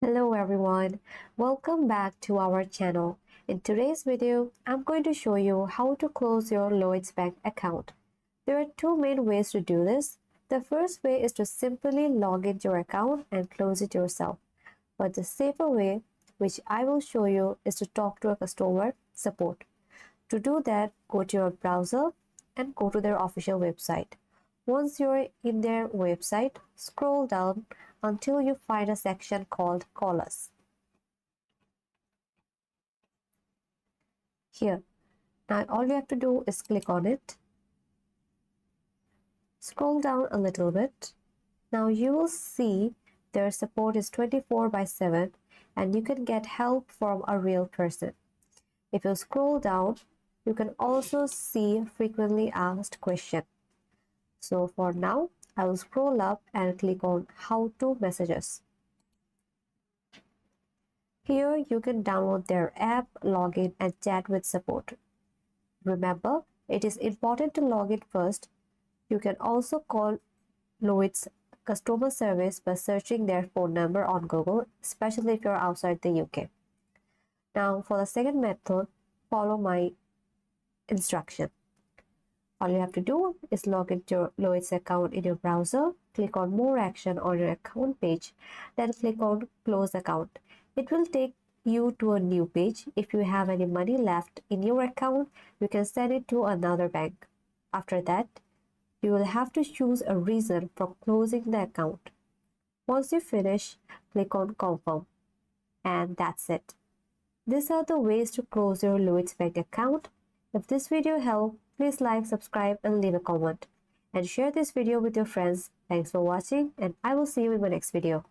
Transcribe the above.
Hello everyone, welcome back to our channel. In today's video, I'm going to show you how to close your Lloyds Bank account. There are two main ways to do this. The first way is to simply log into your account and close it yourself. But the safer way, which I will show you, is to talk to a customer support. To do that, go to your browser and go to their official website. Once you're in their website, scroll down until you find a section called Call Us. Here, now all you have to do is click on it. Scroll down a little bit. Now you will see their support is 24/7 and you can get help from a real person. If you scroll down, you can also see frequently asked questions. So for now, I will scroll up and click on How to Messages. Here you can download their app, log in and chat with support. Remember, it is important to log in first. You can also call Lloyds customer service by searching their phone number on Google, especially if you're outside the UK. Now for the second method, follow my instruction. All you have to do is log into your Lloyds account in your browser, click on More Action on your account page, then click on Close Account. It will take you to a new page. If you have any money left in your account, you can send it to another bank. After that, you will have to choose a reason for closing the account. Once you finish, click on Confirm. And that's it. These are the ways to close your Lloyds Bank account. If this video helped, please like, subscribe and leave a comment. And share this video with your friends. Thanks for watching and I will see you in my next video.